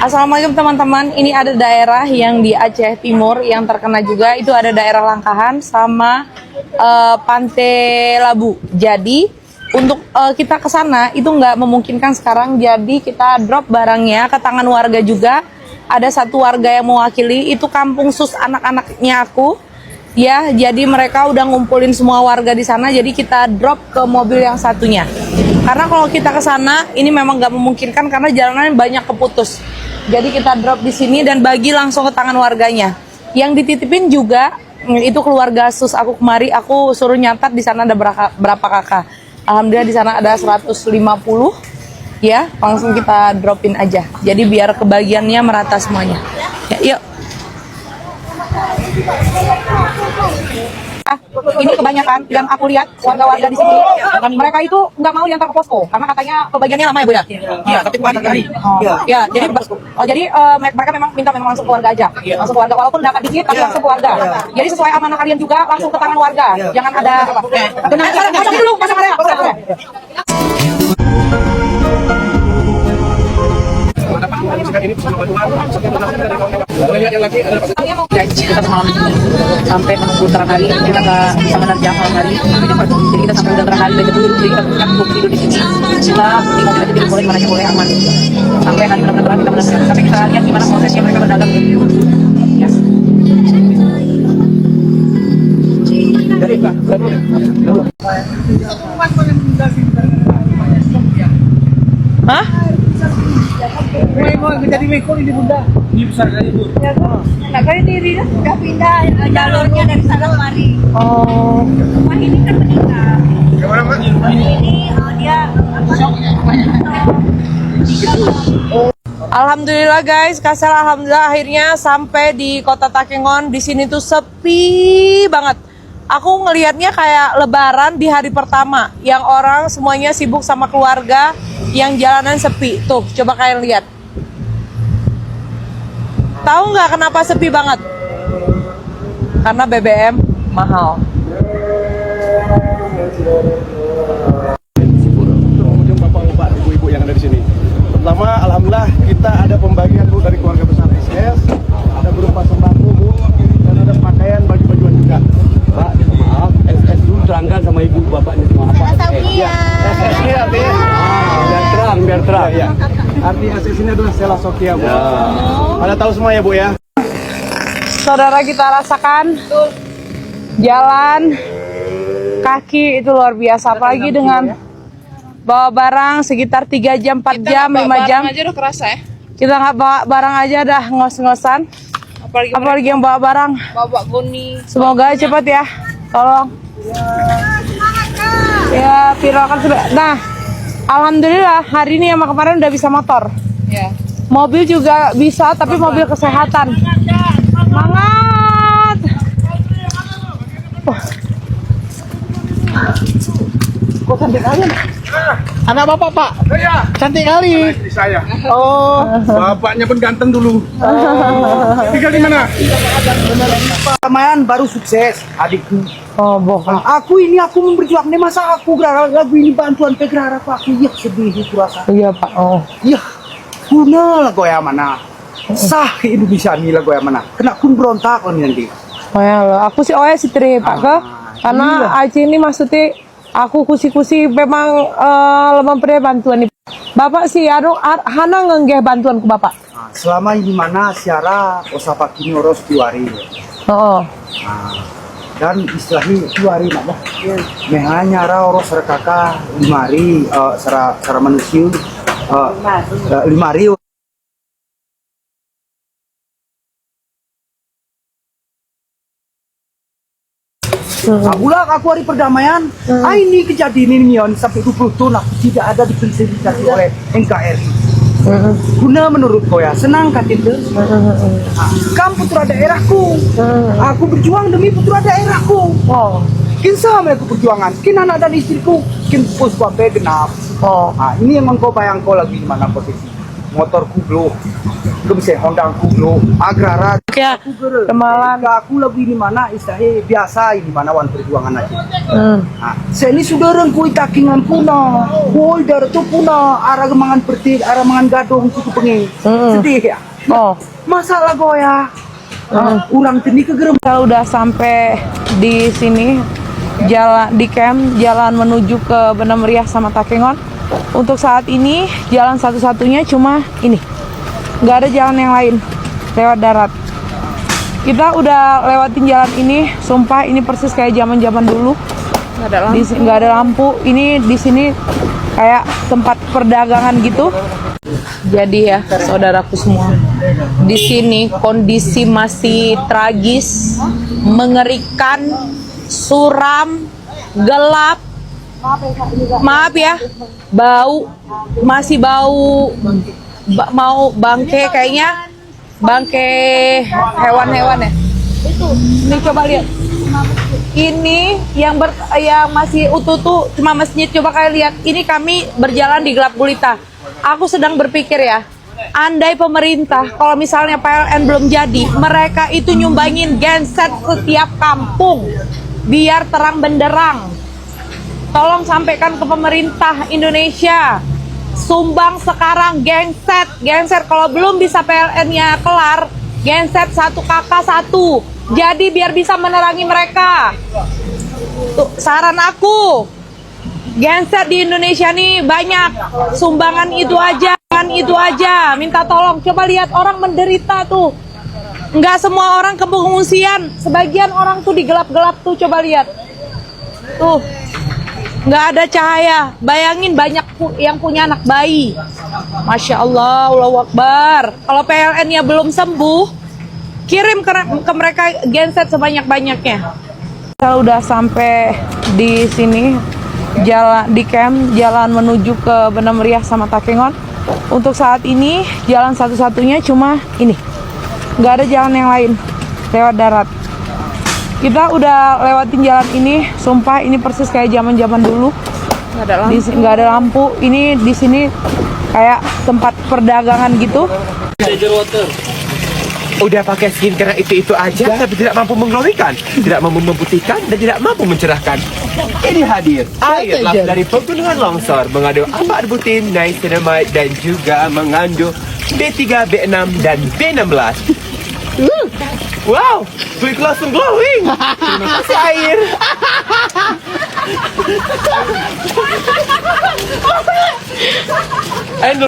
Assalamualaikum teman-teman. Ini ada daerah yang di Aceh Timur yang terkena juga. Itu ada daerah Langkahan sama Pantai Labu. Jadi untuk kita ke sana itu nggak memungkinkan sekarang. Jadi kita drop barangnya ke tangan warga juga. Ada satu warga yang mewakili. Itu kampung sus anak-anaknya aku. Ya, jadi mereka udah ngumpulin semua warga di sana. Jadi kita drop ke mobil yang satunya. Karena kalau kita ke sana ini memang nggak memungkinkan karena jalanan banyak keputus. Jadi kita drop di sini dan bagi langsung ke tangan warganya. Yang dititipin juga itu keluarga sus aku kemari, aku suruh nyatat di sana ada berapa kakak. Alhamdulillah di sana ada 150. Ya, langsung kita dropin aja. Jadi biar kebagiannya merata semuanya. Ya, yuk. Ini kebanyakan yang aku lihat warga-warga di sini, mereka itu nggak mau diantar ke posko karena katanya kebagiannya lama ya Bu ya. Iya, tapi bukan hari. Ya, jadi mereka memang minta langsung ke warga aja. Langsung ke warga walaupun dapat dikit tapi langsung ke warga. Jadi sesuai amanah kalian juga langsung ke tangan warga. Jangan ada pasang dulu, pasang area. Kita semalam sampai menunggu terakhir kita nggak bisa menerjang malam hari, jadi kita sampai udah terakhir baca dulu, jadi kita punya tidur di sini. Setelah di mobil aja boleh mana aja boleh aman sampai hari benar-benar kita benar-benar sampai kita lihat gimana prosesnya mereka berdagang. Ya. Dari Pak. Hah? Mau jadi mekol ini Bunda. Ini besar kali Bu. Ya Bu, nggak kali diri kan sudah pindah jalurnya dari sana kemari. Oh. Rumah ini kan meninggal. Gimana Pak? Ini dia Alhamdulillah guys, Kasel alhamdulillah akhirnya sampai di Kota Takengon. Di sini tuh sepi banget. Aku ngelihatnya kayak lebaran di hari pertama, yang orang semuanya sibuk sama keluarga, yang jalanan sepi. Tuh, coba kalian lihat. Tahu nggak kenapa sepi banget? Karena BBM mahal. Untuk bapak-bapak, ibu-ibu yang ada di sini. Pertama, alhamdulillah kita ada pembagian Bu dari keluarga besar SS, ada berupa sembako Bu, dan ada pakaian baju-bajuan juga. Pak, maaf, SS dulu terangkan sama ibu bapaknya semua apa? Iya. SS ini artinya Biar terang. ya. Arti SS ini adalah Sela Sokia Bu. Pada tahu semua ya Bu ya. Saudara, kita rasakan jalan kaki itu luar biasa, apalagi dengan bawa barang sekitar 3 jam, 4 jam, 5 jam. Aja udah kerasa ya. Kita nggak bawa barang aja dah ngos-ngosan. Apalagi yang bawa barang. Bawa goni. Semoga cepat ya. Tolong. Ya, viralkan sudah. Nah, alhamdulillah hari ini sama kemarin udah bisa motor. Ya. Mobil juga bisa, tapi mobil kesehatan. Semangat. Kok cantik kali? Anak bapak Pak. Iya. Cantik kali. Istri saya. Oh, bapaknya pun ganteng dulu. Tinggal di mana? Pemain baru sukses, adikku. Oh, bohong. Aku memperjuangkan masa aku lagu ini bantuan Pegrara Pak. Aku ya sedih itu rasa. Iya, Pak. Oh. Ya, guna lagu yang mana? Sah ke Indonesia ini lagu yang mana? Kena pun berontak kan nanti. Oh ya loh, aku sih si Tri Pak ke. Karena Aci ini maksudnya aku kusi-kusi memang memberi bantuan nih. Bapak sih aduh hana ngenggeh bantuan ke Bapak. Selama ini mana siara osapa kini oros 2 hari. Oh. Dan istilahnya 2 hari nak bah. Mehanya ra oros rekaka 5 hari secara manusia 5 hari. Bulan aku hari perdamaian, ini kejadian ini Mion sampai 20 tahun aku tidak ada difasilitasi oleh NKRI. Guna menurut kau ya, senang kan itu? Kamu putra daerahku, aku berjuang demi putra daerahku. Oh. Kin sama aku perjuangan, kin anak dan istriku, kin puspa genap. Oh. Ini yang kau bayang kau lagi di mana posisi? Motorku blow bisa Honda kulo agrara Ya, kemalan. aku lebih di mana istilahnya biasa ini mana wan perjuangan aja. Nah, saya ini saudara kui takingan puna, kui darah tu puna arah gemangan pertik, arah mangan gadong cukup pengen. Sedih ya. Oh, Masalah goya. Urang tini kegerem. kita udah sampai di sini, jalan di camp, jalan menuju ke Benam Meriah sama Takengon. Untuk saat ini jalan satu-satunya cuma ini, nggak ada jalan yang lain lewat darat. Kita udah lewatin jalan ini, sumpah ini persis kayak zaman-zaman dulu. Nggak ada lampu. Ini di sini kayak tempat perdagangan gitu. Jadi ya, saudaraku semua, di sini kondisi masih tragis, mengerikan, suram, gelap. Maaf ya, bau, masih bau, mau bangke kayaknya, bangke hewan-hewan ya. Ini coba lihat. Ini yang masih utuh tuh cuma masjid. Coba kalian lihat. Ini kami berjalan di gelap gulita. Aku sedang berpikir ya, andai pemerintah kalau misalnya PLN belum jadi, mereka itu nyumbangin genset setiap kampung biar terang benderang. Tolong sampaikan ke pemerintah Indonesia, sumbang sekarang genset kalau belum bisa PLN-nya kelar, genset 1 kakak 1. Jadi biar bisa menerangi mereka. Tuh, saran aku, genset di Indonesia nih banyak, sumbangan itu aja, minta tolong. Coba lihat orang menderita tuh, nggak semua orang ke pengungsian, sebagian orang tuh di gelap-gelap tuh, coba lihat tuh, nggak ada cahaya. Bayangin banyak yang punya anak bayi. Masya Allah, Allahu Akbar. Kalau PLN-nya belum sembuh, kirim ke mereka genset sebanyak-banyaknya. Kita udah sampai di sini, jalan di camp, jalan menuju ke Benam Meriah sama Takengon. Untuk saat ini jalan satu-satunya cuma ini, nggak ada jalan yang lain lewat darat. Kita udah lewatin jalan ini, sumpah ini persis kayak zaman-zaman dulu. Nggak ada lampu. Ini di sini kayak tempat perdagangan gitu. Udah pakai skincare itu aja, tapi tidak mampu mengglowingkan, tidak mampu memutihkan, dan tidak mampu mencerahkan. Ini hadir air lap dari pegunungan longsor, mengandung apa-arbutin, niacinamide, dan juga mengandung B3, B6, dan B16. Wow, kulit langsung glowing. Terima kasih air. And